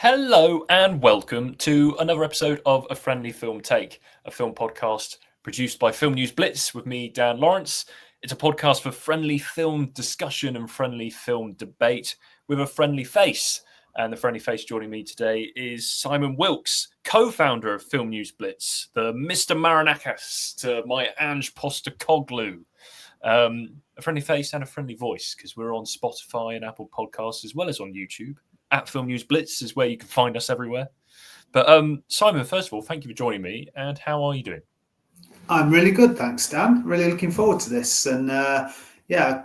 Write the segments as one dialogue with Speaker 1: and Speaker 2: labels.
Speaker 1: Hello and welcome to another episode of A Friendly Film Take, a film podcast produced by Film News Blitz with me, Dan Lawrence. It's a podcast for friendly film discussion and friendly film debate with a friendly face. And the friendly face joining me today is Simon Wilkes, co-founder of Film News Blitz, the Mr. Marinakis to my Ange Postecoglou. A friendly face and a friendly voice, because we're on Spotify and Apple Podcasts as well as on YouTube. At Film News Blitz is where you can find us everywhere. But Simon, first of all, thank you for joining me. And how are you doing?
Speaker 2: I'm really good, thanks, Dan. Really looking forward to this. And I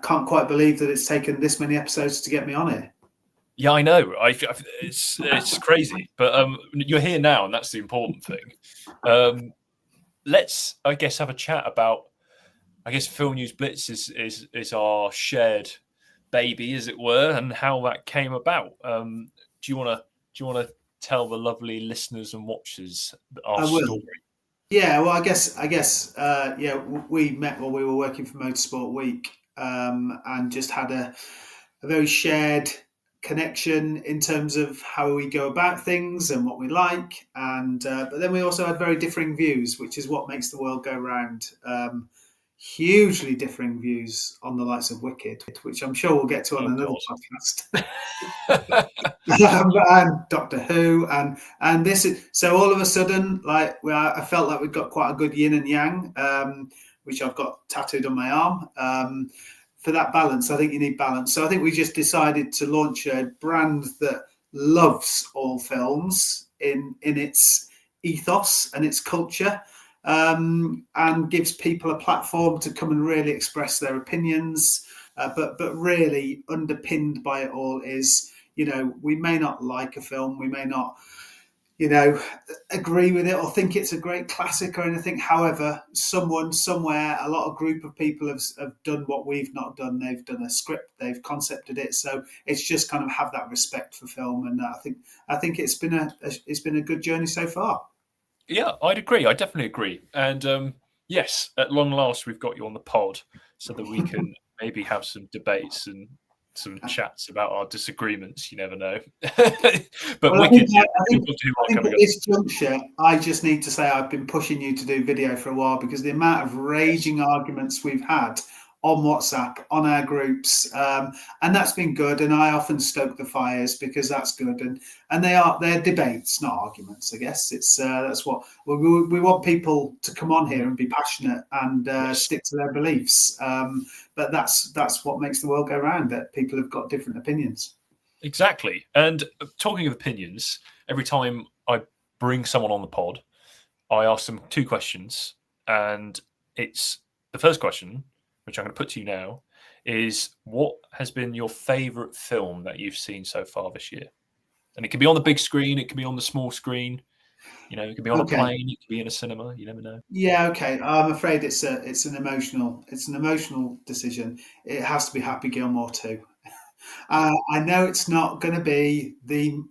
Speaker 2: can't quite believe that it's taken this many episodes to get me on here.
Speaker 1: Yeah, I know. It's crazy. But you're here now, and that's the important thing. Let's, I guess, have a chat about, Film News Blitz is our shared baby, as it were, and how that came about. Do you want to tell the lovely listeners and watchers our story?
Speaker 2: Yeah, well, I guess, we met while we were working for Motorsport Week, and just had a very shared connection in terms of how we go about things and what we like, and but then we also had very differing views, which is what makes the world go round. Hugely differing views on the likes of Wicked, which I'm sure we'll get to on another podcast, and Doctor Who, and this is so all of a sudden, like I felt like we've got quite a good yin and yang, which I've got tattooed on my arm. For that balance, I think you need balance. So I think we just decided to launch a brand that loves all films in its ethos and its culture. And gives people a platform to come and really express their opinions, but really underpinned by it all is, we may not like a film, we may not, agree with it or think it's a great classic or anything. However, someone somewhere, a group of people have done what we've not done. They've done a script, they've concepted it, so it's just kind of have that respect for film, and I think it's been a good journey so far.
Speaker 1: Yeah, I'd agree. I definitely agree. And yes, at long last, we've got you on the pod so that we can maybe have some debates and some chats about our disagreements. You never know. But
Speaker 2: well,
Speaker 1: Wicked,
Speaker 2: I think at this juncture, I just need to say I've been pushing you to do video for a while, because the amount of raging arguments we've had on WhatsApp, on our groups, and that's been good. And I often stoke the fires because that's good. And they're debates, not arguments. I guess that's what we want people to come on here and be passionate and stick to their beliefs. But that's what makes the world go round. That people have got different opinions.
Speaker 1: Exactly. And talking of opinions, every time I bring someone on the pod, I ask them two questions, and it's the first question, which I'm going to put to you now, is what has been your favourite film that you've seen so far this year? And it can be on the big screen, it can be on the small screen, it can be on a plane, it can be in a cinema. You never know.
Speaker 2: Yeah, okay. I'm afraid it's an emotional decision. It has to be Happy Gilmore 2. I know it's not going to be the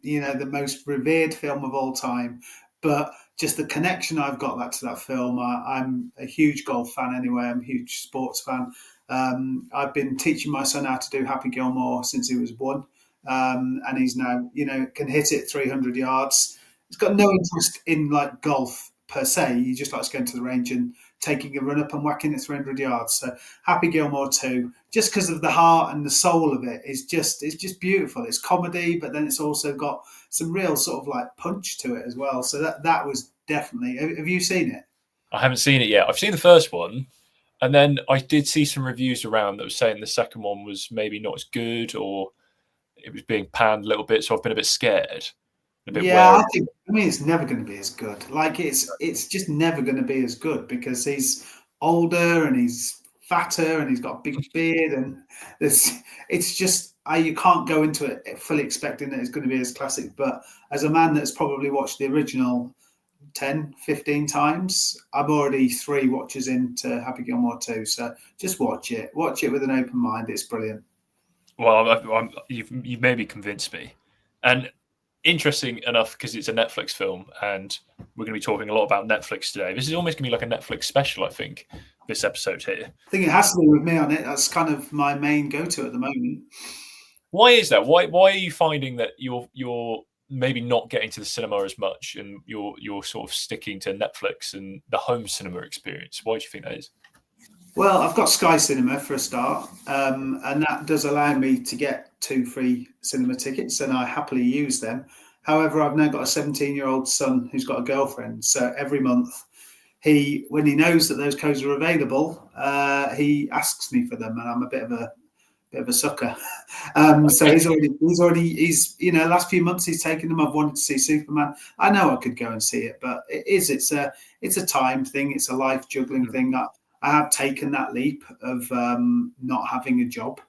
Speaker 2: most revered film of all time, but just the connection I've got to that film. I'm a huge golf fan anyway. I'm a huge sports fan. I've been teaching my son how to do Happy Gilmore since he was 1, and he's now can hit it 300 yards. He's got no interest in like golf per se. He just likes going to the range and taking a run up and whacking it 300 yards. So Happy Gilmore 2, just because of the heart and the soul of it, it's just beautiful. It's comedy, but then it's also got some real sort of like punch to it as well. So that was definitely. Have you seen it?
Speaker 1: I haven't seen it yet. I've seen the first one, and then I did see some reviews around that was saying the second one was maybe not as good, or it was being panned a little bit. So I've been a bit scared.
Speaker 2: I mean, it's never going to be as good. Like it's just never going to be as good because he's older and he's fatter and he's got a big beard, and it's just you can't go into it fully expecting that it's going to be as classic. But as a man that's probably watched the original 10, 15 times, I'm already 3 watches into Happy Gilmore 2. So just watch it with an open mind. It's brilliant.
Speaker 1: Well, you've maybe convinced me, and interesting enough because it's a Netflix film, and we're going to be talking a lot about Netflix today. This is almost going to be like a Netflix special, I think, this episode here.
Speaker 2: I think it has to be with me on it. That's kind of my main go-to at the moment.
Speaker 1: Why is that? Why are you finding that you're maybe not getting to the cinema as much, and you're sort of sticking to Netflix and the home cinema experience? Why do you think that is?
Speaker 2: Well, I've got Sky Cinema for a start, and that does allow me to get 2 free cinema tickets, and I happily use them. However, I've now got a 17-year-old son who's got a girlfriend, so every month when he knows that those codes are available, he asks me for them, and I'm a bit of a sucker. So he's last few months he's taken them. I've wanted to see Superman. I know I could go and see it, but it's a time thing. It's a life juggling thing. I have taken that leap of not having a job,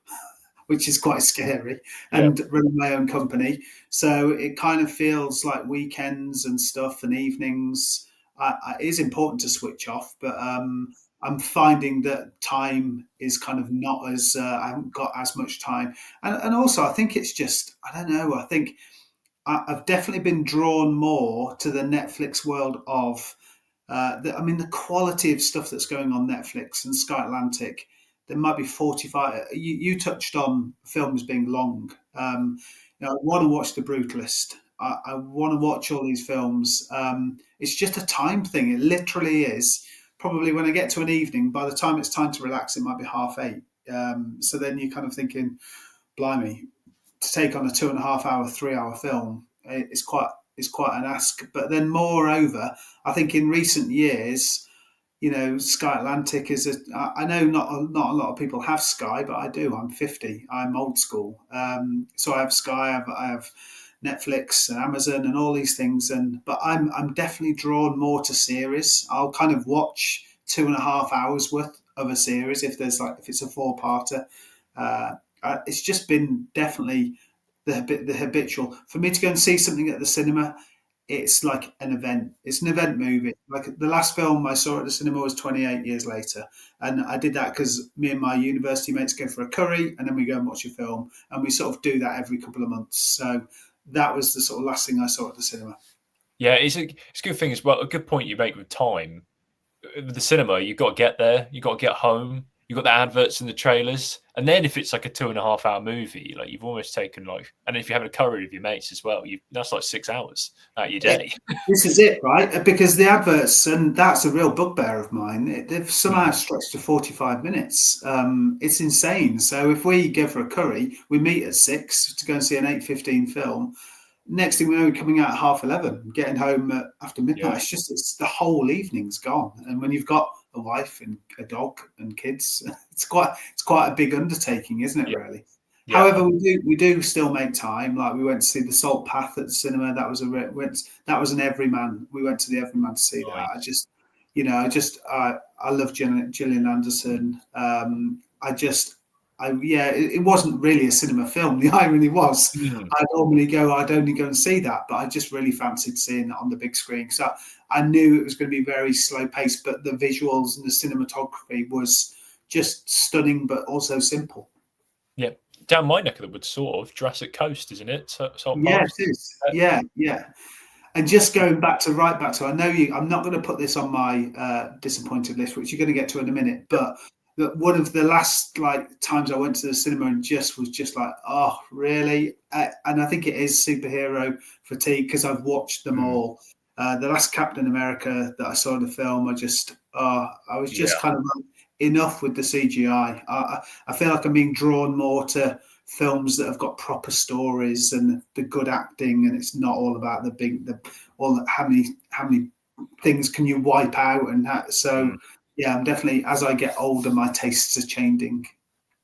Speaker 2: which is quite scary, and running my own company. So it kind of feels like weekends and stuff and evenings. It is important to switch off, but I'm finding that time is kind of not as I haven't got as much time, and also I think it's just I don't know. I think I've definitely been drawn more to the Netflix world of. The quality of stuff that's going on Netflix and Sky Atlantic. There might be 45. You touched on films being long. I want to watch The Brutalist. I want to watch all these films. It's just a time thing. It literally is. Probably when I get to an evening, by the time it's time to relax, it might be 8:30. So then you're kind of thinking, blimey, to take on a 2.5 hour, 3 hour film, it's quite an ask. But then moreover, I think in recent years, Sky Atlantic I know not a lot of people have Sky, but I do. I'm 50. I'm old school. So I have Sky, I have Netflix and Amazon and all these things. But I'm definitely drawn more to series. I'll kind of watch 2.5 hours worth of a series if it's a 4-parter. It's just been definitely the habitual for me to go and see something at the cinema. It's like an event. It's an event movie. Like the last film I saw at the cinema was 28 years later, and I did that because me and my university mates go for a curry, and then we go and watch a film, and we sort of do that every couple of months. So that was the sort of last thing I saw at the cinema.
Speaker 1: Yeah, it's a good thing as well. A good point you make with time. With the cinema, you've got to get there, you've got to get home, you've got the adverts and the trailers, and then if it's like a 2.5 hour movie, like you've almost taken and if you're having a curry with your mates as well, that's like 6 hours out of your day.
Speaker 2: This is it, right? Because the adverts, and that's a real bugbear of mine, they've somehow stretched to 45 minutes. It's insane. So if we go for a curry, we meet at 6 to go and see an 8:15 film. Next thing we know, we're coming out at 11:30, getting home after midnight. Yeah. It's the whole evening's gone. And when you've got a wife and a dog and kids, it's quite a big undertaking, isn't it? Yeah. Really. Yeah. However, we do still make time. Like we went to see The Salt Path at the cinema. That was an Everyman. We went to the Everyman to see that. I love Gillian Anderson. It wasn't really a cinema film. The irony was, I'd only go and see that, but I just really fancied seeing it on the big screen. So I knew it was going to be very slow paced, but the visuals and the cinematography was just stunning, but also simple.
Speaker 1: Yeah, down my neck of the woods, sort of Jurassic Coast, isn't it?
Speaker 2: Yeah, it is. Yeah. And just going back to, I know I'm not going to put this on my disappointed list, which you're going to get to in a minute, but one of the last times I went to the cinema and was just like, oh, really? And I think it is superhero fatigue because I've watched them all. The last Captain America that I saw in the film, I was just kind of like, enough with the CGI. I feel like I'm being drawn more to films that have got proper stories and the good acting, and it's not all about how many things can you wipe out and that. So. Yeah, I'm definitely, as I get older, my tastes are changing.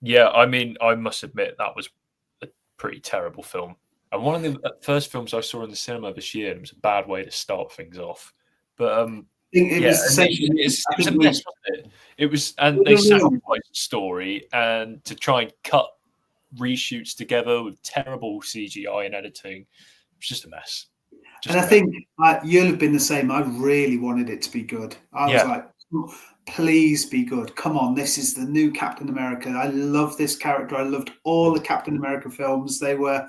Speaker 1: Yeah, I mean, I must admit that was a pretty terrible film. And one of the first films I saw in the cinema this year, it was a bad way to start things off. But
Speaker 2: it was the same.
Speaker 1: It was a mess, wasn't it? It was, and they sacrificed the story and to try and cut reshoots together with terrible CGI and editing. It was just a mess.
Speaker 2: And I think you'll have been the same. I really wanted it to be good. I was like, please be good. Come on, this is the new Captain America. I love this character. I loved all the Captain America films. They were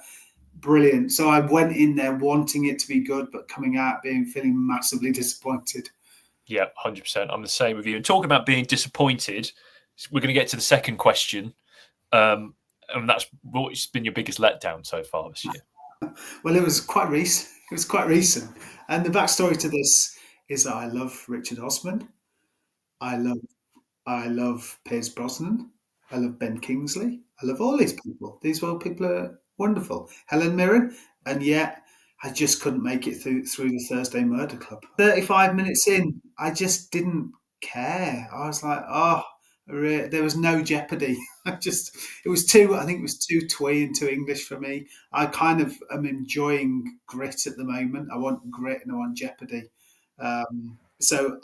Speaker 2: brilliant. So I went in there wanting it to be good, but coming out feeling massively disappointed.
Speaker 1: Yeah, 100%. I'm the same with you. And talking about being disappointed, we're going to get to the second question. And that's what's been your biggest letdown so far this year?
Speaker 2: Well, it was quite recent. It was quite recent, and the backstory to this is that I love Richard Osman. I love I love Piers Brosnan. I love Ben Kingsley. I love all these people. These people are wonderful. Helen Mirren, and yet I just couldn't make it through the Thursday Murder Club. 35 minutes in, I just didn't care. I was like, oh, there was no jeopardy. It was too. I think it was too twee and too English for me. I kind of am enjoying grit at the moment. I want grit and I want jeopardy. So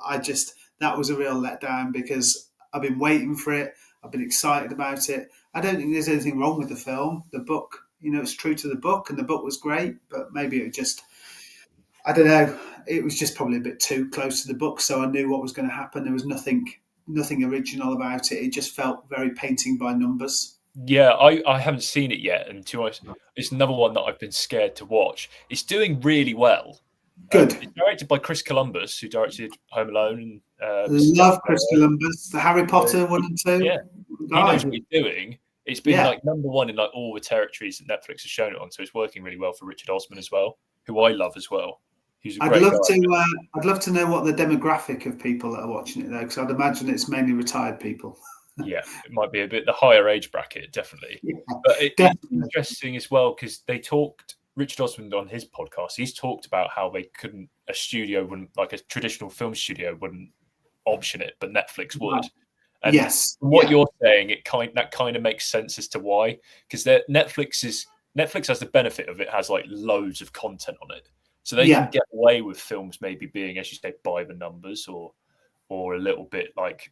Speaker 2: that was a real letdown because I've been waiting for it. I've been excited about it. I don't think there's anything wrong with the film. The book, it's true to the book, and the book was great. But maybe I don't know. It was just probably a bit too close to the book, so I knew what was going to happen. There was nothing original about it. It just felt very painting by numbers.
Speaker 1: Yeah, I haven't seen it yet, and to be honest, it's another one that I've been scared to watch. It's doing really well.
Speaker 2: Good.
Speaker 1: It's directed by Chris Columbus, who directed Home Alone.
Speaker 2: Love Chris Columbus, the Harry Potter 1 and 2.
Speaker 1: Yeah, he knows what he's doing. It's been like number one in like all the territories that Netflix has shown it on, so it's working really well for Richard Osman as well, who I love as well. He's a great guy.
Speaker 2: I'd love to know what the demographic of people that are watching it though, because I'd imagine it's mainly retired people.
Speaker 1: Yeah, it might be a bit the higher age bracket, definitely.
Speaker 2: Yeah,
Speaker 1: but it's interesting as well because they talked. Richard Osman on his podcast, he's talked about how a studio wouldn't, like a traditional film studio wouldn't option it, but Netflix would. And from what you're saying, that kind of makes sense as to why, because Netflix has the benefit of it has like loads of content on it, so they can get away with films maybe being, as you say, by the numbers or a little bit like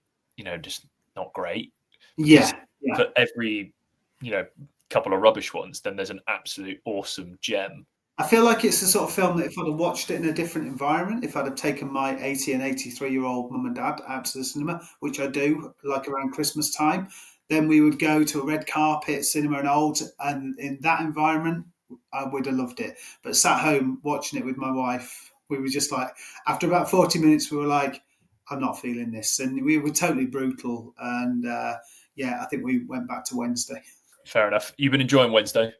Speaker 1: just not great. For every couple of rubbish ones, then there's an absolute awesome gem.
Speaker 2: I feel like it's the sort of film that if I'd have watched it in a different environment, if I'd have taken my 80 and 83-year-old mum and dad out to the cinema, which I do, like around Christmas time, then we would go to a red carpet cinema and old, and in that environment, I would have loved it. But sat home watching it with my wife, we were just like, after about 40 minutes, we were like, I'm not feeling this. And we were totally brutal. And I think we went back to Wednesday.
Speaker 1: Fair enough. You've been enjoying Wednesday?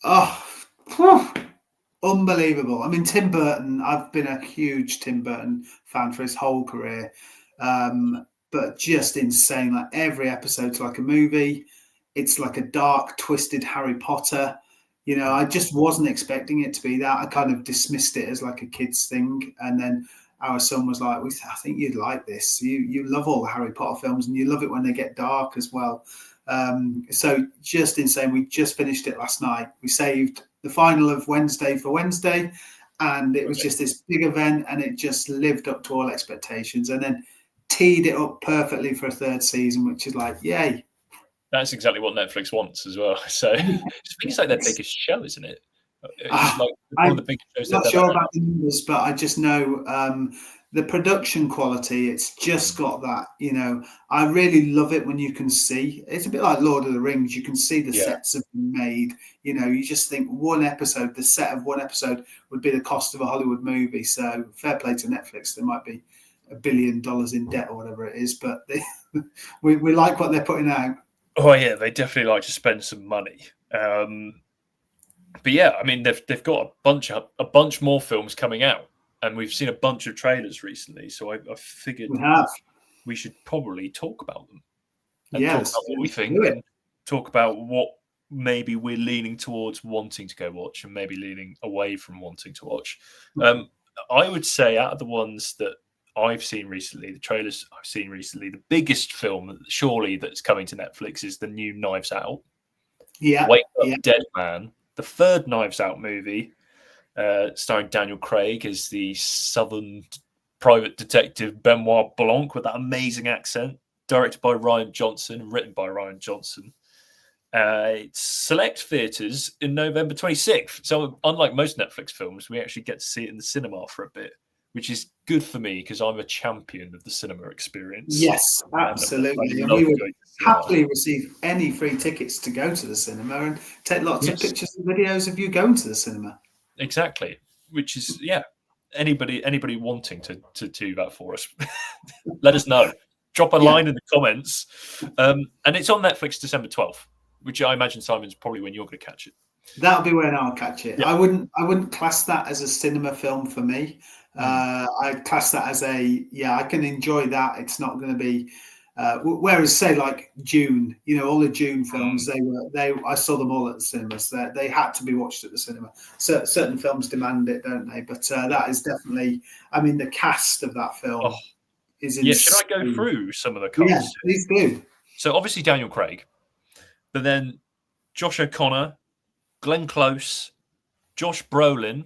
Speaker 2: Oh, unbelievable. I mean, Tim Burton, I've been a huge Tim Burton fan for his whole career. But just insane. Like every episode's like a movie. It's like a dark, twisted Harry Potter. I just wasn't expecting it to be that. I kind of dismissed it as like a kid's thing. And then our son was like, I think you'd like this. You love all the Harry Potter films and you love it when they get dark as well. So just insane. We just finished it last night. We saved the final of Wednesday for Wednesday, and it was just this big event, and it just lived up to all expectations, and then teed it up perfectly for a third season, which is like, yay.
Speaker 1: That's exactly what Netflix wants as well. So it's like their biggest show, isn't it? It's like one of the biggest shows.
Speaker 2: I'm not sure about the numbers, but I just know the production quality, it's just got that, I really love it when you can see. It's a bit like Lord of the Rings. You can see the sets have been made. You just think the set of one episode would be the cost of a Hollywood movie. So fair play to Netflix. There might be $1 billion in debt or whatever it is, but we like what they're putting out.
Speaker 1: Oh yeah, they definitely like to spend some money. But yeah, I mean they've got a bunch more films coming out. And we've seen a bunch of trailers recently, so I figured we should probably talk about them. And talk about what we think, and talk about what maybe we're leaning towards wanting to go watch and maybe leaning away from wanting to watch. I would say out of the ones that I've seen recently, the trailers I've seen recently, the biggest film surely that's coming to Netflix is the new Knives Out.
Speaker 2: Yeah.
Speaker 1: Wake Up Dead Man, the third Knives Out movie. Starring Daniel Craig as the southern private detective Benoit Blanc with that amazing accent, directed by Rian Johnson and written by Rian Johnson. It's select theatres in November 26th. So unlike most Netflix films, we actually get to see it in the cinema for a bit, which is good for me because I'm a champion of the cinema experience.
Speaker 2: Yes, absolutely. And we would happily receive any free tickets to go to the cinema and take lots of pictures and videos of you going to the cinema.
Speaker 1: Exactly, which is anybody wanting to do that for us, let us know. Drop a line in the comments, and it's on Netflix December 12th, which I imagine, Simon's probably when you're going to catch it.
Speaker 2: That'll be when I'll catch it.
Speaker 1: Yeah.
Speaker 2: I wouldn't class that as a cinema film for me. I'd class that as I can enjoy that. It's not going to be. Whereas, say, like June, all the June films, I saw them all at the cinemas. They had to be watched at the cinema. Certain films demand it, don't they? But that is definitely. I mean, the cast of that film is insane.
Speaker 1: Yeah, should I go through some of the cast?
Speaker 2: Yeah, please do.
Speaker 1: So obviously Daniel Craig, but then Josh O'Connor, Glenn Close, Josh Brolin,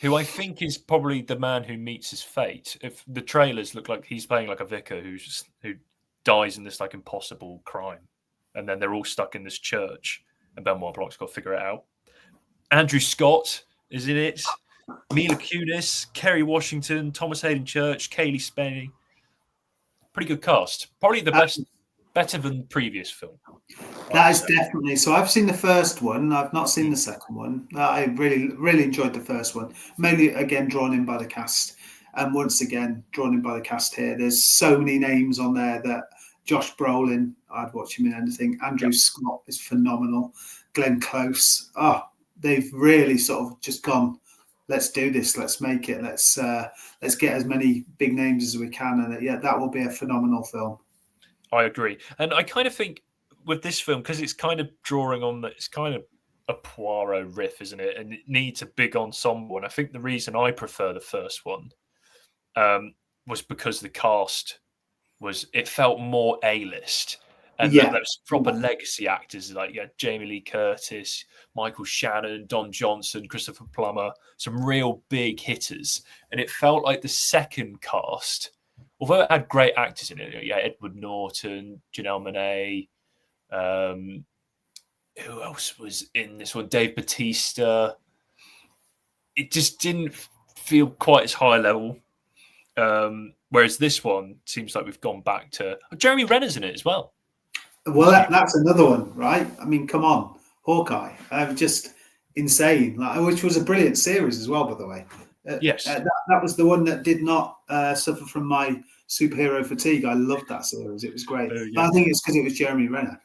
Speaker 1: who I think is probably the man who meets his fate. If the trailers look like he's playing like a vicar who dies in this like impossible crime, and then they're all stuck in this church, and Benoit Blanc's got to figure it out. Andrew Scott is in it. Mila Kunis, Kerry Washington, Thomas Hayden Church, Kaylee Spenny. Pretty good cast. Probably the best, better than the previous film.
Speaker 2: That is definitely. So I've seen the first one. I've not seen the second one. I really, really enjoyed the first one. Mainly, again, drawn in by the cast. And once again, drawn in by the cast here. There's so many names on there that Josh Brolin, I'd watch him in anything. Andrew Scott is phenomenal. Glenn Close. They've really sort of just gone, let's do this. Let's make it. Let's get as many big names as we can. And that will be a phenomenal film.
Speaker 1: I agree. And I kind of think with this film, because it's kind of drawing on that, it's kind of a Poirot riff, isn't it? And it needs a big ensemble. And I think the reason I prefer the first one was because the cast it felt more A-list. And there was proper legacy actors like Jamie Lee Curtis, Michael Shannon, Don Johnson, Christopher Plummer, some real big hitters. And it felt like the second cast, although it had great actors in it, Edward Norton, Janelle Monáe, who else was in this one? Dave Bautista. It just didn't feel quite as high level. Whereas this one seems like we've gone back to Jeremy Renner's in it as well.
Speaker 2: Well, that's another one, right? I mean, come on, Hawkeye, just insane. Which was a brilliant series as well, by the way.
Speaker 1: Yes,
Speaker 2: that was the one that did not suffer from my superhero fatigue. I loved that series; it was great. But I think it's because it was Jeremy Renner.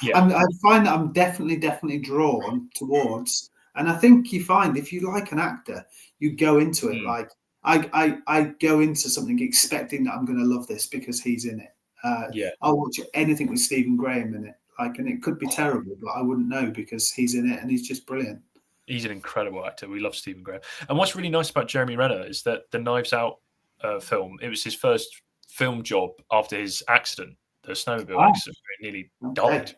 Speaker 2: I find that I'm definitely drawn towards, and I think you find if you like an actor, you go into it like I go into something expecting that I'm going to love this because he's in it. I'll watch anything with Stephen Graham in it, and it could be terrible, but I wouldn't know because he's in it and he's just brilliant.
Speaker 1: He's an incredible actor. We love Stephen Graham. And what's really nice about Jeremy Renner is that the Knives Out film, it was his first film job after his accident, the snowmobile accident, where he nearly died.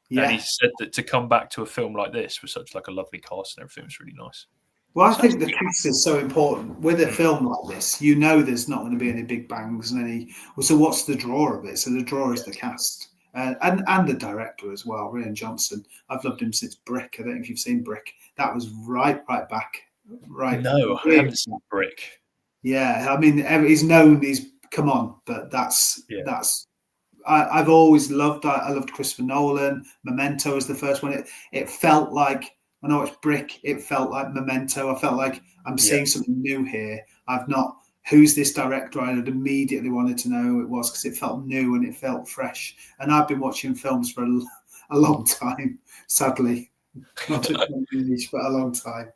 Speaker 1: Yeah. And he said that to come back to a film like this with such like a lovely cast and everything was really nice.
Speaker 2: Well, I think the cast is so important. With a film like this, there's not going to be any big bangs and so what's the draw of it? So the draw is the cast. And the director as well, Rian Johnson. I've loved him since Brick. I don't know if you've seen Brick. That was right back. Right.
Speaker 1: No, I haven't seen Brick.
Speaker 2: Yeah, I mean, he's known. Come on, but that's. I've always loved. I loved Christopher Nolan. Memento was the first one. It felt like when I watched Brick, it felt like Memento. I felt like I'm seeing something new here. I've not. Who's this director? I had immediately wanted to know who it was because it felt new and it felt fresh. And I've been watching films for a long time, sadly. Not to English, but a long time.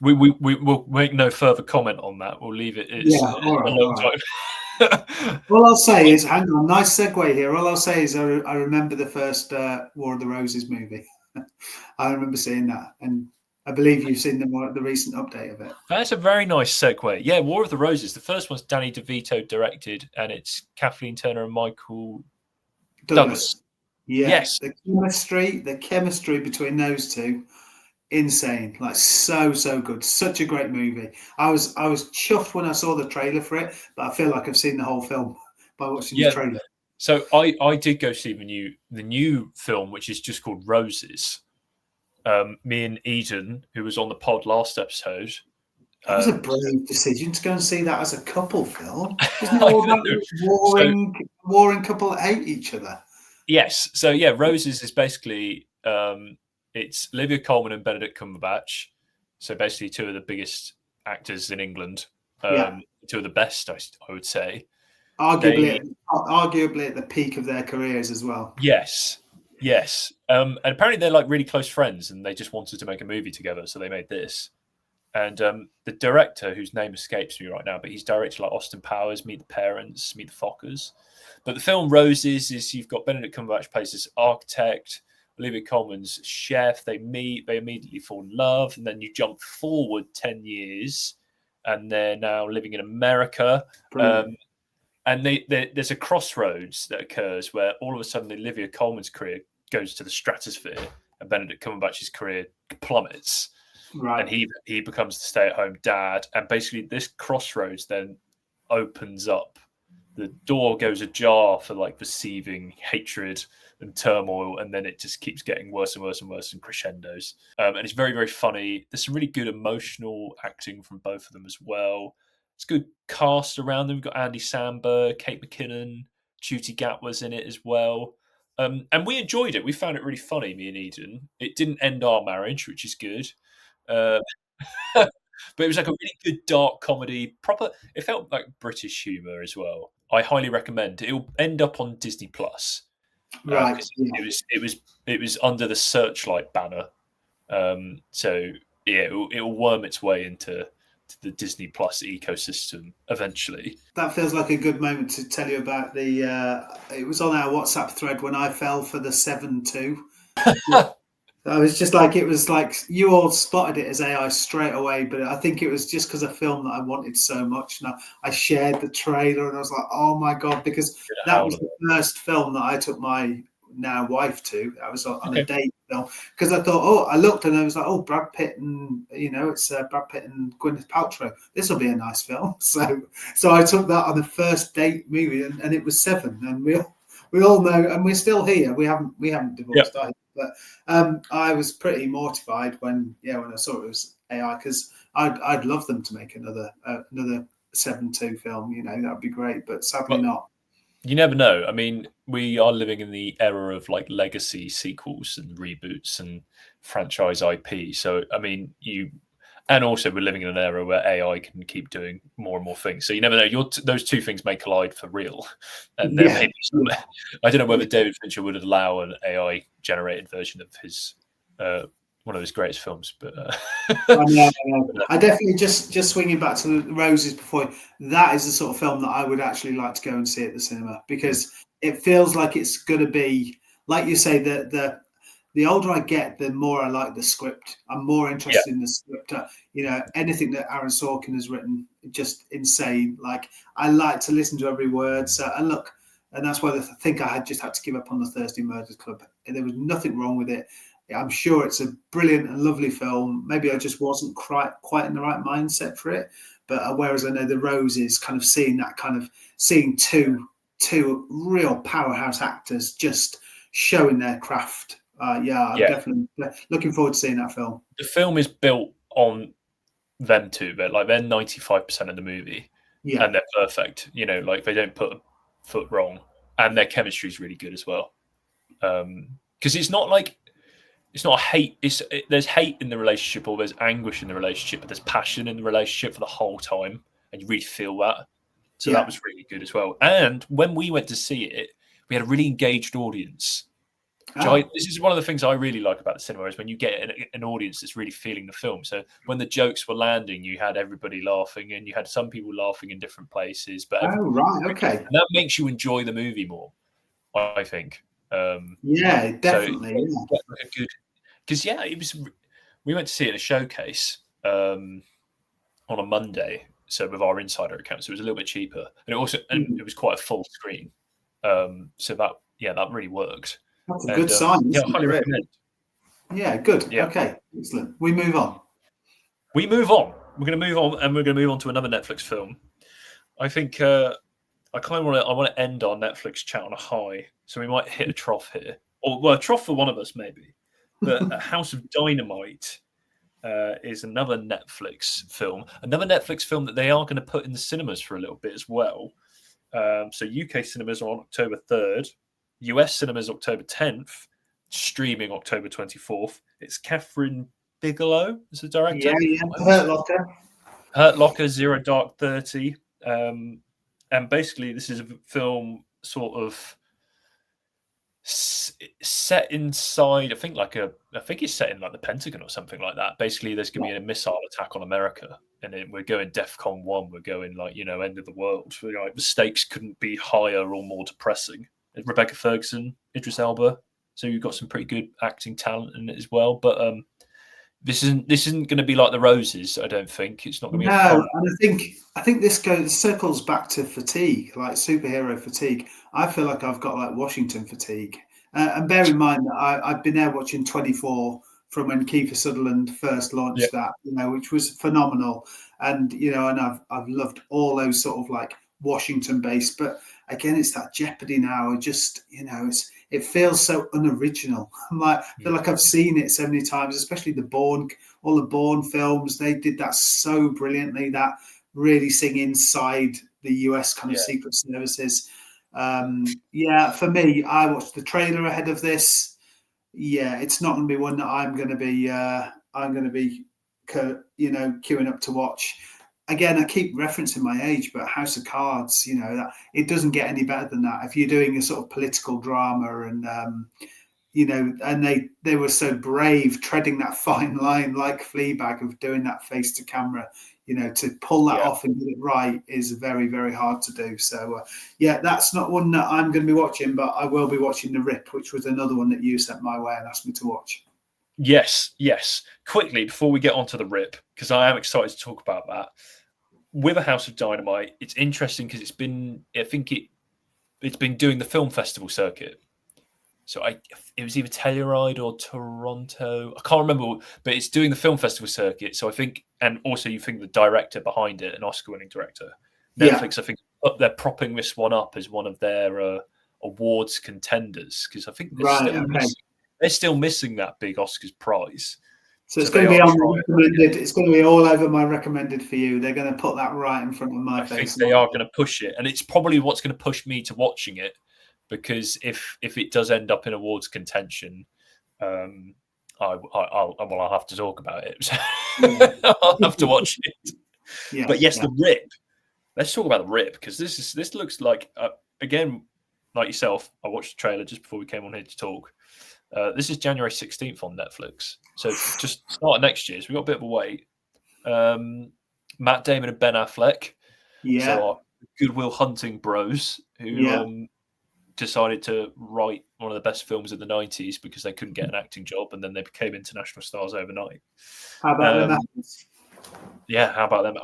Speaker 1: We will make no further comment on that. We'll leave it. All right.
Speaker 2: All I'll say is, hang on, nice segue here. All I'll say is I remember the first War of the Roses movie. I remember seeing that. And I believe you've seen the recent update of it.
Speaker 1: That's a very nice segue. Yeah, War of the Roses. The first one's Danny DeVito directed, and it's Kathleen Turner and Michael Douglas.
Speaker 2: Yeah. Yes. The chemistry between those two, insane. Like so good. Such a great movie. I was chuffed when I saw the trailer for it, but I feel like I've seen the whole film by watching the trailer.
Speaker 1: So I did go see the new film, which is just called Roses. Me and Eden, who was on the pod last episode.
Speaker 2: That was a brave decision to go and see that as a couple film. Isn't it all that warring couple that hate each other?
Speaker 1: Yes. So yeah, Roses is basically it's Olivia Colman and Benedict Cumberbatch. So basically two of the biggest actors in England. Two of the best, I would say.
Speaker 2: Arguably at the peak of their careers as well.
Speaker 1: Yes. Yes. And apparently they're like really close friends, and they just wanted to make a movie together, so they made this. And the director, whose name escapes me right now, but he's directed like Austin Powers, Meet the Parents, Meet the Fockers. But the film Roses is you've got Benedict Cumberbatch plays this architect, Olivia Colman's chef. They meet, they immediately fall in love, and then you jump forward 10 years, and they're now living in America. And there's a crossroads that occurs where all of a sudden Olivia Colman's career goes to the stratosphere, and Benedict Cumberbatch's career plummets.
Speaker 2: Right.
Speaker 1: And he becomes the stay-at-home dad. And basically this crossroads then opens up. The door goes ajar for like perceiving hatred and turmoil, and then it just keeps getting worse and worse and worse and crescendos. And it's very, very funny. There's some really good emotional acting from both of them as well. It's good cast around them. We've got Andy Samberg, Kate McKinnon, Ncuti Gatwa's in it as well. And we enjoyed it. We found it really funny, me and Eden. It didn't end our marriage, which is good. But it was like a really good dark comedy. Proper. It felt like British humour as well. I highly recommend. It'll end up on Disney Plus.
Speaker 2: Right.
Speaker 1: It was under the Searchlight banner. So yeah, it'll worm its way into the Disney Plus ecosystem eventually.
Speaker 2: That feels like a good moment to tell you about the. It was on our WhatsApp thread when I fell for the 7-2. I was just like, it was like you all spotted it as AI straight away, but I think it was just because a film that I wanted so much. And I shared the trailer, and I was like, oh my God, because that was the first film that I took my now wife to. I was on a date film because I thought, I looked and I was like, Brad Pitt and it's Brad Pitt and Gwyneth Paltrow. This will be a nice film. So I took that on the first date movie, and it was 7, and we all know, and we're still here. We haven't divorced either. But I was pretty mortified when I saw it was AI, because I'd love them to make another 7-2 film. That would be great, but sadly not.
Speaker 1: You never know. I mean, we are living in the era of like legacy sequels and reboots and franchise IP. So I mean, and also we're living in an era where AI can keep doing more and more things. So you never know. Those two things may collide for real. And there may be I don't know whether David Fincher would allow an AI generated version of his one of his greatest films, but
Speaker 2: I definitely just swinging back to the Roses before. That is the sort of film that I would actually like to go and see at the cinema, because it feels like it's going to be, like you say, the older I get, the more I like the script. I'm more interested in the script. Anything that Aaron Sorkin has written, just insane. Like, I like to listen to every word. So, and that's why I think I had just had to give up on the Thursday Murders Club. And there was nothing wrong with it. I'm sure it's a brilliant and lovely film. Maybe I just wasn't quite in the right mindset for it. But whereas I know the Roses, kind of seeing two real powerhouse actors just showing their craft. I'm definitely looking forward to seeing that film.
Speaker 1: The film is built on them two. They're 95% of the movie, and they're perfect. Like they don't put a foot wrong, and their chemistry is really good as well. Because it's not a hate. There's hate in the relationship, or there's anguish in the relationship, but there's passion in the relationship for the whole time, and you really feel that. So that was really good as well. And when we went to see it, we had a really engaged audience. This is one of the things I really like about the cinema, is when you get an audience that's really feeling the film. So when the jokes were landing, you had everybody laughing, and you had some people laughing in different places. But
Speaker 2: okay,
Speaker 1: and that makes you enjoy the movie more, I think.
Speaker 2: Definitely.
Speaker 1: Because it was. We went to see it at a showcase on a Monday, so with our insider account, so it was a little bit cheaper, and it was quite a full screen. So that really worked.
Speaker 2: That's a good sign.
Speaker 1: I highly recommend.
Speaker 2: Yeah, good. Yeah. Okay, excellent. We move on.
Speaker 1: We're going to move on, and we're going to move on to another Netflix film. I think I kind of want to end our Netflix chat on a high, so we might hit a trough here, or a trough for one of us maybe. But A House of Dynamite is another Netflix film that they are going to put in the cinemas for a little bit as well. So UK cinemas are on October 3rd. US cinemas October 10th, streaming October 24th. It's Catherine Bigelow as the director. Hurt Locker, Zero Dark 30. And basically, this is a film sort of set inside. I think it's set in like the Pentagon or something like that. Basically, there's going to be a missile attack on America, and we're going DEFCON 1. We're going like end of the world. Like, the stakes couldn't be higher or more depressing. Rebecca Ferguson, Idris Elba. So you've got some pretty good acting talent in it as well. But this isn't going to be like The Roses. I don't think it's not going to be.
Speaker 2: No, and I think this circles back to fatigue, like superhero fatigue. I feel like I've got like Washington fatigue. And bear in mind that I've been there watching 24 from when Kiefer Sutherland first launched that, which was phenomenal. And and I've loved all those sort of like Washington based, but again, it's that jeopardy now. Just it feels so unoriginal. I feel like I've seen it so many times, especially all the Bourne films. They did that so brilliantly. That really sing inside the US kind of secret services. For me, I watched the trailer ahead of this. It's not going to be one that I'm going to be queuing up to watch. Again, I keep referencing my age, but House of Cards, that it doesn't get any better than that. If you're doing a sort of political drama and and they were so brave treading that fine line like Fleabag of doing that face to camera, to pull that off and get it right is very, very hard to do. So, that's not one that I'm going to be watching, but I will be watching The Rip, which was another one that you sent my way and asked me to watch.
Speaker 1: Yes. Quickly, before we get on to The Rip, because I am excited to talk about that. With A House of Dynamite, it's interesting because it's been doing the film festival circuit. So it was either Telluride or Toronto. I can't remember, but it's doing the film festival circuit. So I think, and also you think the director behind it, an Oscar-winning director, Netflix, I think they're propping this one up as one of their awards contenders because I think they're still missing that big Oscars prize.
Speaker 2: So it's going to be on recommended. It's going to be all over my recommended for you. They're going to put that right in front of my face.
Speaker 1: I think they are going to push it, and it's probably what's going to push me to watching it. Because if it does end up in awards contention, I'll have to talk about it. I'll have to watch it. Yeah, but yes, The Rip. Let's talk about The Rip because this looks like again, like yourself. I watched the trailer just before we came on here to talk. This is January 16th on Netflix, so just start next year. So we've got a bit of a wait. Matt Damon and Ben Affleck, so our Good Will Hunting bros who decided to write one of the best films of the 90s because they couldn't get an acting job, and then they became international stars overnight.
Speaker 2: How about them?
Speaker 1: Yeah, how about them?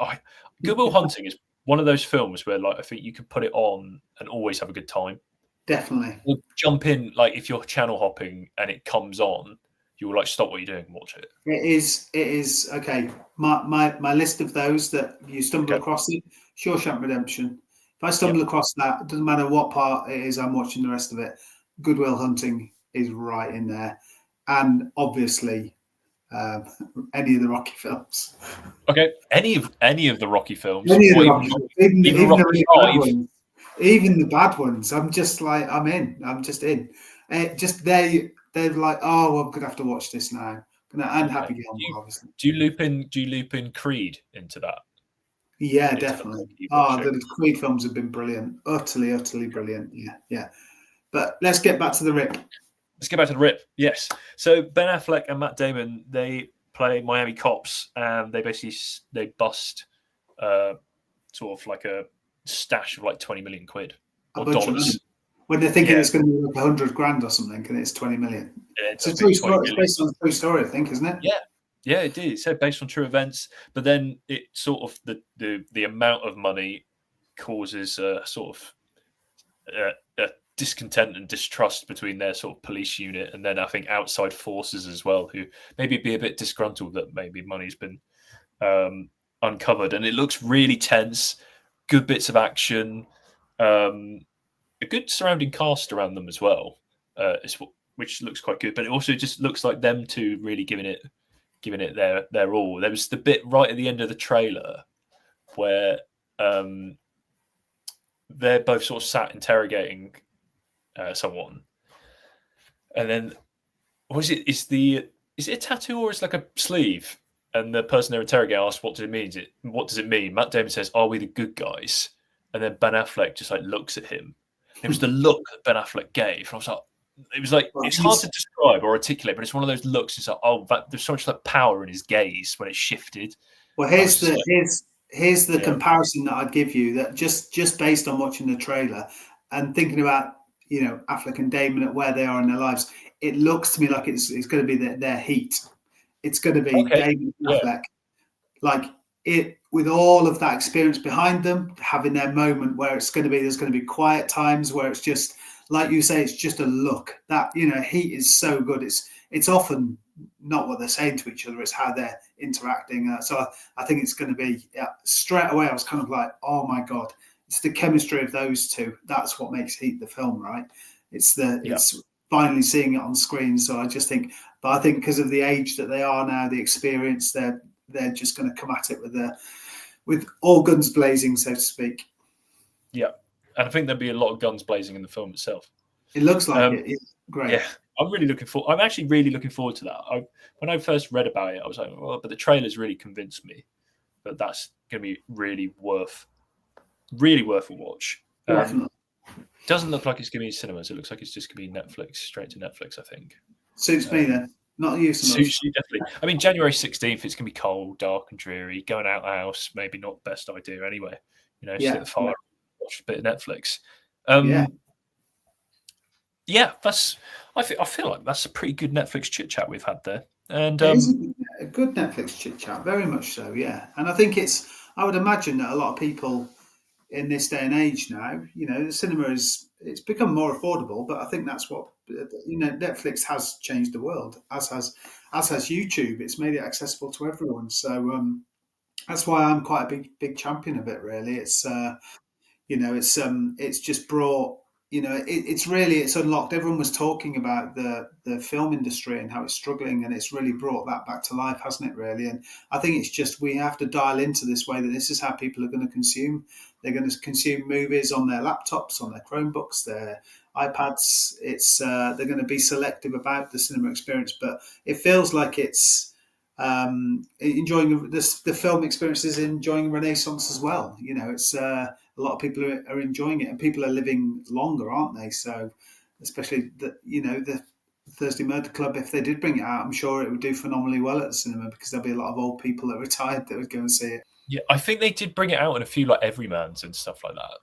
Speaker 1: Good Will Hunting is one of those films where, like, I think you can put it on and always have a good time.
Speaker 2: Definitely.
Speaker 1: Or jump in, like, if you're channel hopping and it comes on, you will like stop what you're doing and watch it.
Speaker 2: It is okay. My list of those that you stumble across it. Shawshank Redemption. If I stumble across that, it doesn't matter what part it is, I'm watching the rest of it. Good Will Hunting is right in there, and obviously any of the Rocky films.
Speaker 1: Okay, any of the Rocky films.
Speaker 2: Even the bad ones. I'm just like, I'm in. I'm just in. They're like, oh, well, I'm gonna have to watch this now. And Happy Gilmore, obviously.
Speaker 1: Do you loop in Creed into that?
Speaker 2: Yeah, definitely. The Creed films have been brilliant. Utterly, utterly brilliant. Yeah. But let's get back to The Rip.
Speaker 1: Yes. So Ben Affleck and Matt Damon, they play Miami cops, and they bust sort of like a stash of like 20 million quid or dollars.
Speaker 2: When they're thinking it's going to be like 100 grand or something, and it's 20 million. It's a true story. It's based on a true story, I think, isn't it?
Speaker 1: Yeah, it is. So based on true events, but then it sort of the amount of money causes a sort of a discontent and distrust between their sort of police unit and then I think outside forces as well, who maybe be a bit disgruntled that maybe money's been uncovered. And it looks really tense. Good bits of action, a good surrounding cast around them as well, which looks quite good. But it also just looks like them two really giving it their all. There was the bit right at the end of the trailer where they're both sort of sat interrogating someone, and then is it a tattoo or it's like a sleeve? And the person they're interrogating asks, "What does it mean? What does it mean?" Matt Damon says, "Are we the good guys?" And then Ben Affleck just like looks at him. It was the look that Ben Affleck gave. And I was like, it was like,
Speaker 2: Well,
Speaker 1: it's hard to describe or articulate, but it's one of those looks. It's like, oh, there's so much like power in his gaze when it shifted.
Speaker 2: Well,
Speaker 1: I was just like,
Speaker 2: here's the
Speaker 1: yeah,
Speaker 2: comparison that I'd give you, that just based on watching the trailer and thinking about, you know, Affleck and Damon at where they are in their lives, it looks to me like it's going to be their heat. It's going to be
Speaker 1: okay,
Speaker 2: Damon and
Speaker 1: yeah,
Speaker 2: Affleck, like it, with all of that experience behind them, having their moment where there's going to be quiet times where it's just like you say, it's just a look that, you know, heat is so good. It's often not what they're saying to each other, it's how they're interacting. So I think it's going to be, straight away I was kind of like, oh my god, it's the chemistry of those two. That's what makes Heat the film, right? It's finally seeing it on screen. So I just think, but I think because of the age that they are now, the experience, they're just going to come at it with all guns blazing, so to speak.
Speaker 1: yeah. And I think there'll be a lot of guns blazing in the film itself.
Speaker 2: It looks like it. It's great.
Speaker 1: Yeah, I'm actually really looking forward to that. When I first read about it, I was like, well, but the trailers really convinced me that that's going to be really worth a watch.
Speaker 2: Definitely.
Speaker 1: Doesn't look like it's going to be in cinemas. It looks like it's just going to be Netflix, straight to Netflix, I think.
Speaker 2: Suits me then. Not you so much.
Speaker 1: Suits you definitely. I mean, January 16th, it's going to be cold, dark and dreary. Going out the house, maybe not the best idea anyway. You know, sit at the fire, watch a bit of Netflix. Yeah, I feel like that's a pretty good Netflix chit chat we've had there. And
Speaker 2: it is a good Netflix chit chat, very much so, yeah. And I think I would imagine that a lot of people in this day and age now, you know, the cinema it's become more affordable, but I think that's what, you know, Netflix has changed the world, as has YouTube. It's made it accessible to everyone. So that's why I'm quite a big champion of it, really. It's you know, it's just brought, you know, it's unlocked. Everyone was talking about the film industry and how it's struggling, and it's really brought that back to life, hasn't it, really? And I think it's just, we have to dial into this way that this is how people are going to consume. They're going to consume movies on their laptops, on their Chromebooks, their iPads. They're going to be selective about the cinema experience, but it feels like it's enjoying the film experience is enjoying Renaissance as well. You know, it's a lot of people are enjoying it, and people are living longer, aren't they? So, especially the Thursday Murder Club, if they did bring it out, I'm sure it would do phenomenally well at the cinema, because there'll be a lot of old people that retired that would go and see it.
Speaker 1: Yeah, I think they did bring it out in a few like Everymans and stuff like that,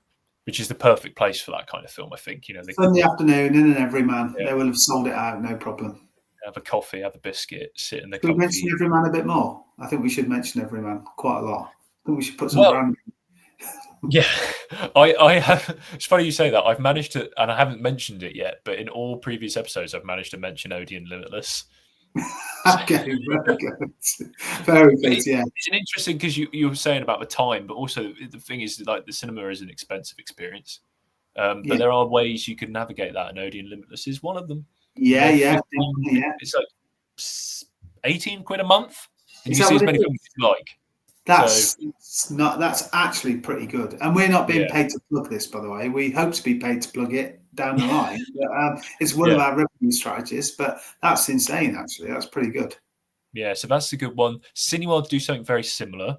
Speaker 1: which is the perfect place for that kind of film. I think, you know,
Speaker 2: Sunday afternoon in an Everyman, they will have sold it out, no problem.
Speaker 1: Have a coffee, have a biscuit, sit in the.
Speaker 2: Should we mention Everyman a bit more? I think we should mention Everyman quite a lot. I think we should put some brand.
Speaker 1: Yeah, I have. It's funny you say that. I've managed to, and I haven't mentioned it yet, but in all previous episodes, I've managed to mention Odeon Limitless.
Speaker 2: Okay, very good. Very good. Yeah,
Speaker 1: it's an interesting, because you were saying about the time, but also the thing is, like, the cinema is an expensive experience, but there are ways you can navigate that, and Odeon Limitless is one of them.
Speaker 2: Yeah.
Speaker 1: It's like 18 quid a month, and you can see as many films as you like.
Speaker 2: That's actually pretty good, and we're not being paid to plug this, by the way. We hope to be paid to plug it down the line. But, it's one of our revenue strategies, but that's insane. Actually, that's pretty good.
Speaker 1: Yeah, so that's a good one. Cineworld do something very similar.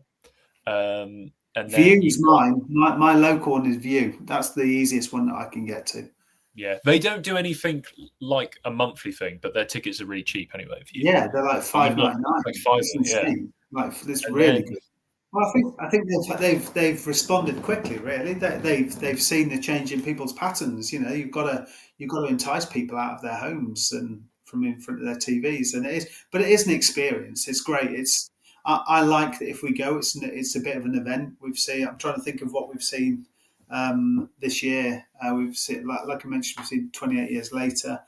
Speaker 1: And
Speaker 2: View is mine. My local one is View. That's the easiest one that I can get to.
Speaker 1: Yeah, they don't do anything like a monthly thing, but their tickets are really cheap anyway.
Speaker 2: Yeah, they're like $5.99.
Speaker 1: Like $5.
Speaker 2: Like it's really good. Well, I think they've responded quickly. Really, they've seen the change in people's patterns. You know, you've got to entice people out of their homes and from in front of their TVs, and it is an experience. It's great. I like that if we go, it's a bit of an event. I'm trying to think of what we've seen this year. We've seen, like I mentioned, we've seen 28 Years Later.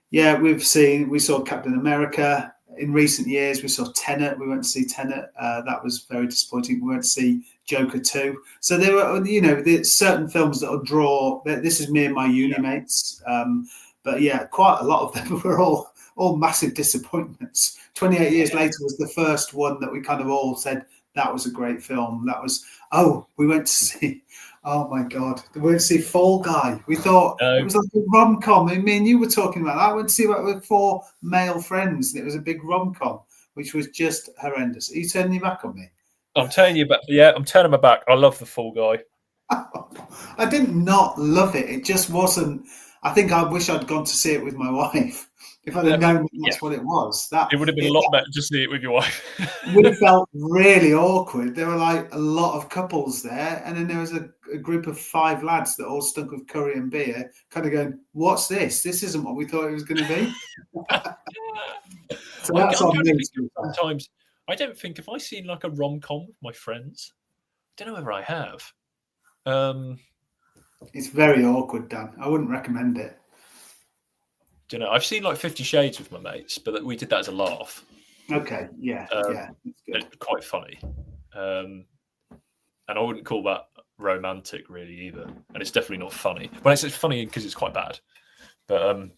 Speaker 2: We saw Captain America. In recent years, we saw Tenet. We went to see Tenet. That was very disappointing. We went to see Joker 2. So there were, there's certain films that will draw. This is me and my uni mates. But yeah, quite a lot of them were all massive disappointments. 28 Years Later was the first one that we kind of all said that was a great film. That was, we went to see, oh my God, we went to see Fall Guy. We thought it was like a rom-com. I mean, you were talking about that. I went to see that with 4 male friends, and it was a big rom-com, which was just horrendous. Are you turning your back on me?
Speaker 1: I'm turning you back. Yeah, I'm turning my back. I love the Fall Guy.
Speaker 2: I did not love it. It just wasn't. I think I wish I'd gone to see it with my wife. If I'd have known that's what it was,
Speaker 1: it would have been a lot better to see it with your wife.
Speaker 2: Would have felt really awkward. There were like a lot of couples there, and then there was a group of 5 lads that all stunk of curry and beer, kind of going, "What's this? This isn't what we thought it was going to be." So that's on me.
Speaker 1: Sometimes I don't think if I've seen like a rom-com with my friends, I don't know whether I have.
Speaker 2: It's very awkward, Dan. I wouldn't recommend it.
Speaker 1: Don't know. I've seen like 50 Shades with my mates, but we did that as a laugh.
Speaker 2: Okay, yeah.
Speaker 1: It's quite funny. And I wouldn't call that romantic really either. And it's definitely not funny. Well, it's funny because it's quite bad. But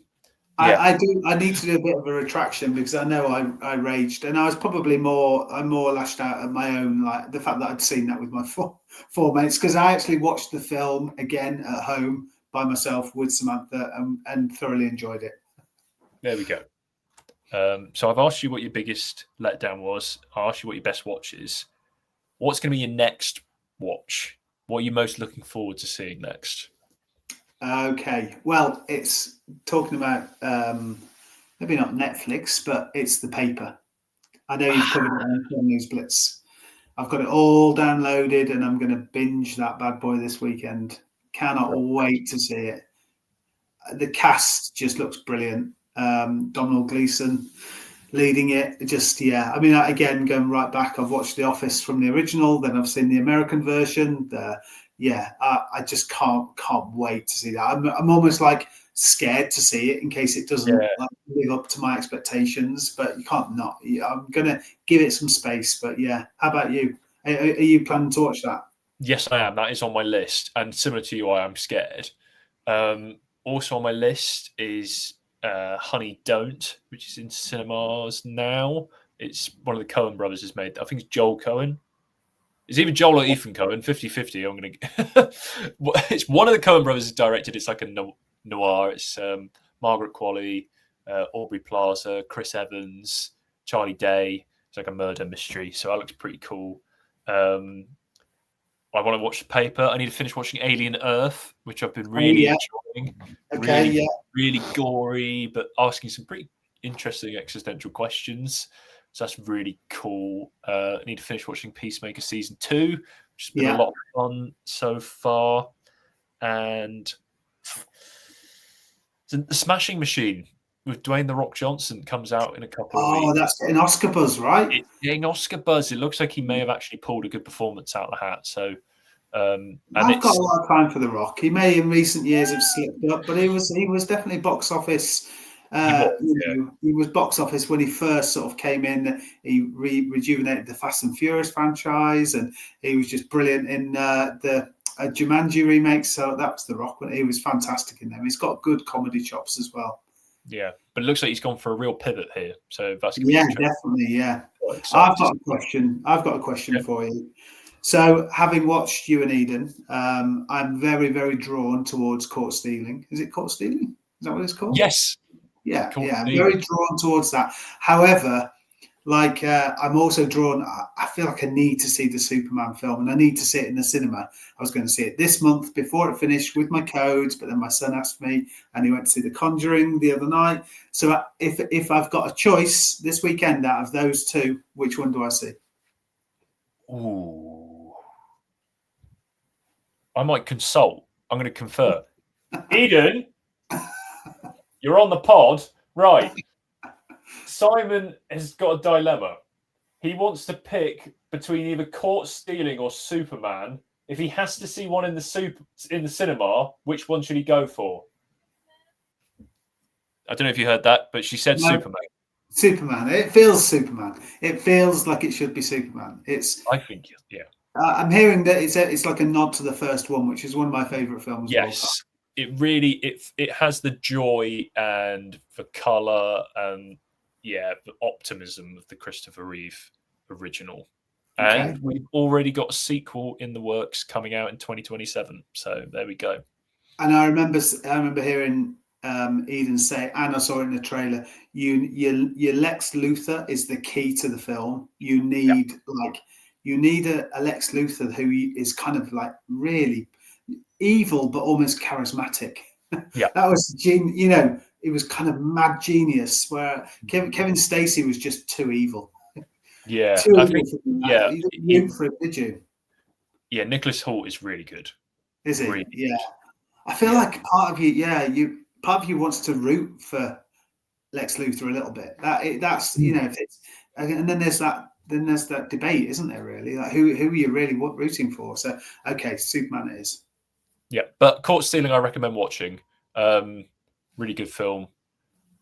Speaker 2: I need to do a bit of a retraction because I know I raged, and I was probably more lashed out at my own, like the fact that I'd seen that with my four mates, because I actually watched the film again at home by myself with Samantha and thoroughly enjoyed it.
Speaker 1: There we go. So I've asked you what your biggest letdown was. I asked you what your best watch is. What's going to be your next watch? What are you most looking forward to seeing next?
Speaker 2: Okay, well, it's talking about maybe not Netflix, but it's The Paper. I know you've covered it on Film News Blitz. I've got it all downloaded, and I'm going to binge that bad boy this weekend. Cannot wait to see it. The cast just looks brilliant. Domhnall Gleeson leading it. I mean, again, going right back, I've watched The Office from the original, then I've seen the American version. I just can't wait to see that. I'm almost like scared to see it in case it doesn't live up to my expectations, but you can't not. I'm gonna give it some space. But yeah, how about you? Are you planning to watch that?
Speaker 1: Yes, I am. That is on my list, and similar to you, I am scared. Also on my list is Honey Don't, which is in cinemas now. It's one of the Coen brothers has made. I think it's Joel Coen. It's either Joel or Ethan Coen, 50-50. I'm going to... It's one of the Coen brothers has directed. It's like a noir. It's Margaret Qualley, Aubrey Plaza, Chris Evans, Charlie Day. It's like a murder mystery. So that looks pretty cool. I want to watch The Paper. I need to finish watching Alien Earth, which I've been really enjoying.
Speaker 2: Okay,
Speaker 1: really gory, but asking some pretty interesting existential questions. So that's really cool. I need to finish watching Peacemaker Season 2, which has been a lot of fun so far. And The Smashing Machine with Dwayne "The Rock" Johnson comes out in a couple of weeks.
Speaker 2: Oh, that's getting Oscar buzz, right?
Speaker 1: It's getting Oscar buzz. It looks like he may have actually pulled a good performance out of the hat. So
Speaker 2: I've got a lot of time for The Rock. He may in recent years have slipped up, but he was definitely box office. He was box office when he first sort of came in. He rejuvenated the Fast and Furious franchise, and he was just brilliant in the Jumanji remake. So that was The Rock. He was fantastic in them. He's got good comedy chops as well.
Speaker 1: Yeah, but it looks like he's gone for a real pivot here. So that's
Speaker 2: definitely. Yeah, I've got a question for you. So, having watched You and Eden, I'm very, very drawn towards Caught Stealing. Is it Caught Stealing? Is that what it's called?
Speaker 1: Yes.
Speaker 2: Yeah, I'm very drawn towards that. However, I'm also drawn. I feel like I need to see the Superman film, and I need to see it in the cinema. I was going to see it this month before it finished with my codes, but then my son asked me, and he went to see The Conjuring the other night. So, if I've got a choice this weekend out of those two, which one do I see?
Speaker 1: Ooh, I might consult. I'm going to confer. Eden, you're on the pod, right? Simon has got a dilemma. He wants to pick between either Caught Stealing or Superman. If he has to see one in the cinema, which one should he go for? I don't know if you heard that, but she said Superman.
Speaker 2: Superman. It feels Superman. It feels like it should be Superman.
Speaker 1: I think, yeah.
Speaker 2: I'm hearing that it's like a nod to the first one, which is one of my favourite films.
Speaker 1: Yes, it really it has the joy and the colour and the optimism of the Christopher Reeve original. Okay. And we've already got a sequel in the works coming out in 2027. So there we go.
Speaker 2: And I remember hearing Eden say, and I saw it in the trailer, your Lex Luthor is the key to the film. You need a Lex Luthor who is kind of like really evil but almost charismatic.
Speaker 1: Yeah.
Speaker 2: That was it was kind of mad genius. Where Kevin Stacey was just too evil.
Speaker 1: Yeah,
Speaker 2: Too
Speaker 1: I
Speaker 2: evil
Speaker 1: think,
Speaker 2: for him.
Speaker 1: yeah,
Speaker 2: You didn't root for it, did you?
Speaker 1: yeah, Nicholas Hoult is really good.
Speaker 2: Is he?
Speaker 1: Really
Speaker 2: Yeah.
Speaker 1: good.
Speaker 2: I feel
Speaker 1: Yeah.
Speaker 2: like part of you wants to root for Lex Luthor a little bit. That's if it's, and then there's that debate, isn't there? Really, like who are you really rooting for? So okay, Superman it is.
Speaker 1: Yeah, but Court Stealing I recommend watching. Really good film.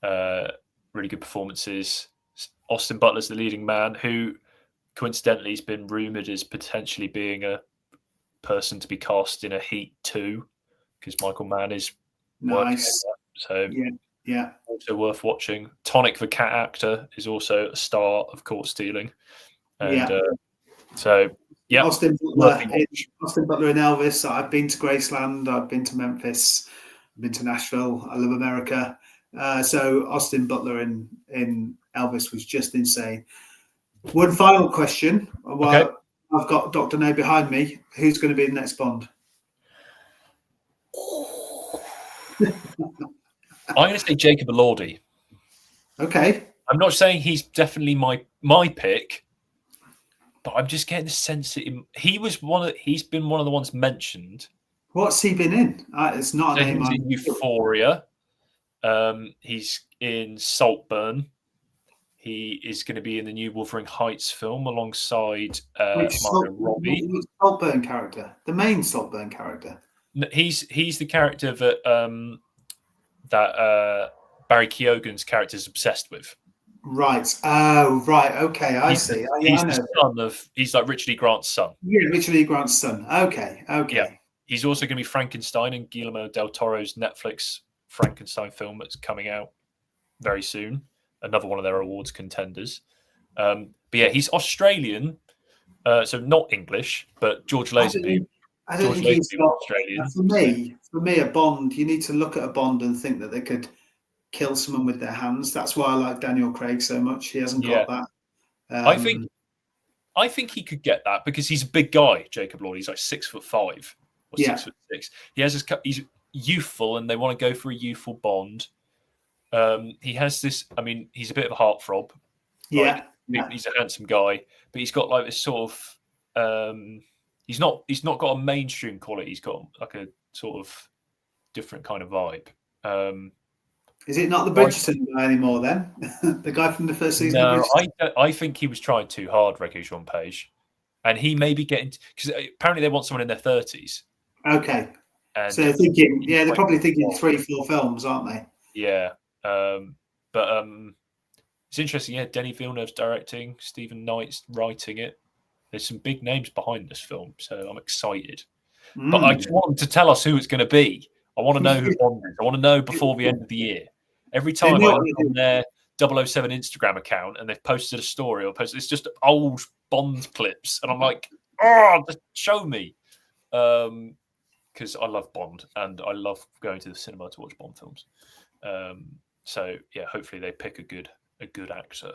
Speaker 1: Really good performances. Austin Butler's the leading man, who coincidentally has been rumoured as potentially being a person to be cast in a Heat 2, because Michael Mann is working
Speaker 2: Nice.
Speaker 1: on that. So
Speaker 2: Yeah.
Speaker 1: also worth watching. Tonic, the cat actor, is also a star of Court Stealing. And so, yeah.
Speaker 2: Austin Butler in Elvis. I've been to Graceland. I've been to Memphis. I've been to Nashville. I love America. So Austin Butler in Elvis was just insane. One final question.
Speaker 1: Okay.
Speaker 2: I've got Dr. No behind me. Who's going to be the next Bond?
Speaker 1: I'm going to say Jacob Elordi.
Speaker 2: Okay.
Speaker 1: I'm not saying he's definitely my pick, but I'm just getting the sense that he's been one of the ones mentioned.
Speaker 2: What's he been in? It's not a name.
Speaker 1: He's in Euphoria. He's in Saltburn. He is going to be in the new Wuthering Heights film alongside Margot Robbie.
Speaker 2: Which Saltburn character? The main Saltburn character.
Speaker 1: He's the character that Barry Keoghan's character is obsessed with.
Speaker 2: Right. Oh, right. Okay, I see.
Speaker 1: He's the son of. He's like Richard E. Grant's son.
Speaker 2: Yeah, Richard E. Grant's son. Okay.
Speaker 1: Yeah. He's also going to be Frankenstein in Guillermo del Toro's Netflix Frankenstein film that's coming out very soon. Another one of their awards contenders. But yeah, he's Australian, so not English, but George Lazenby.
Speaker 2: I don't think he's
Speaker 1: Australian.
Speaker 2: For me, a Bond, you need to look at a Bond and think that they could kill someone with their hands. That's why I like Daniel Craig so much. He hasn't got that.
Speaker 1: I think he could get that because he's a big guy, Jacob Elordi. He's like 6'5" or 6'6". He's youthful, and they want to go for a youthful Bond. He has this. I mean, he's a bit of a heartthrob. He's a handsome guy, but he's got like this sort of. He's not got a mainstream quality. He's got like a sort of different kind of vibe.
Speaker 2: Is it not the Bridgerton guy anymore then? The guy from the first season?
Speaker 1: No, I think he was trying too hard, Regé-Jean Page. And he may be getting... Because apparently they want someone in their 30s.
Speaker 2: Okay.
Speaker 1: And
Speaker 2: so they're thinking... Yeah, they're probably thinking 3-4 films, aren't they?
Speaker 1: Yeah. But it's interesting. Yeah, Denis Villeneuve's directing. Stephen Knight's writing it. There's some big names behind this film, so I'm excited. But I just want them to tell us who it's going to be. I want to know who Bond is. I want to know before the end of the year. Every time I look on their 007 Instagram account and they've posted a story or it's just old Bond clips, and I'm like, just show me. Because I love Bond and I love going to the cinema to watch Bond films. So yeah, hopefully they pick a good actor.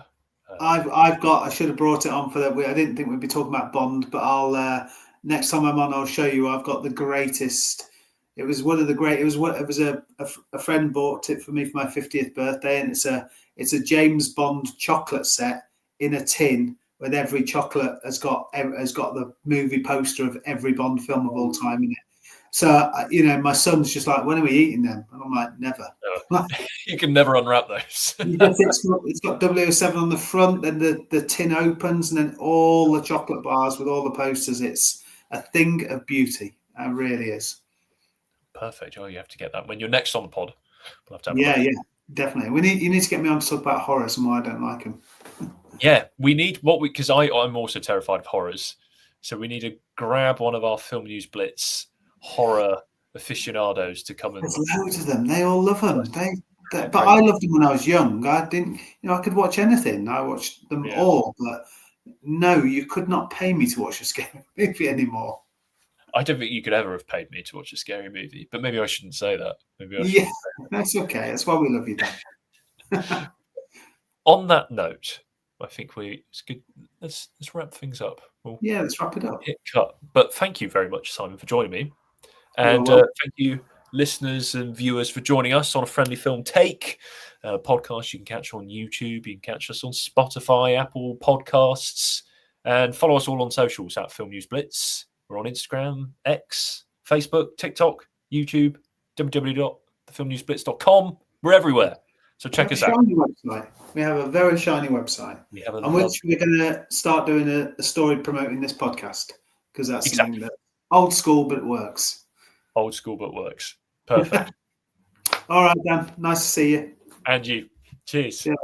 Speaker 2: I should have brought it on for that. I didn't think we'd be talking about Bond, but I'll next time I'm on, I'll show you. I've got the greatest. It was one of the great. It was a friend bought it for me for my 50th birthday, and it's a James Bond chocolate set in a tin with every chocolate has got the movie poster of every Bond film of all time in it. So my son's just like, when are we eating them? And I'm like, never.
Speaker 1: You can never unwrap those.
Speaker 2: It's got 007 on the front, then the tin opens, and then all the chocolate bars with all the posters. It's a thing of beauty. It really is.
Speaker 1: Perfect. Oh, you have to get that when you're next on the pod. We'll have to have
Speaker 2: yeah, definitely. You need to get me on to talk about horrors and why I don't like them.
Speaker 1: Yeah, we need because I'm also terrified of horrors, so we need to grab one of our Film News Blitz horror aficionados to come and.
Speaker 2: There's loads of them. They all love them. But I loved them when I was young. I didn't. I could watch anything. I watched them all, but no, you could not pay me to watch a scary movie anymore.
Speaker 1: I don't think you could ever have paid me to watch a scary movie, but maybe I shouldn't say that.
Speaker 2: That's okay. That's why we love you, Dan.
Speaker 1: On that note, I think it's good. Let's wrap things up.
Speaker 2: Let's wrap it up.
Speaker 1: Hit cut. But thank you very much, Simon, for joining me, and thank you listeners and viewers for joining us on A Friendly Film Take. Podcast you can catch on YouTube, you can catch us on Spotify, Apple Podcasts, and follow us all on socials at Film News Blitz. We're on Instagram, X, Facebook, TikTok, YouTube, www.thefilmnewsblitz.com. We're everywhere. So check us out.
Speaker 2: Website. We have a very shiny website.
Speaker 1: We have
Speaker 2: on which we're going to start doing a story promoting this podcast, because that's something that old school, but it works.
Speaker 1: Old school, but works. Perfect.
Speaker 2: All right, Dan. Nice to see you.
Speaker 1: And you. Cheers.
Speaker 2: Yeah.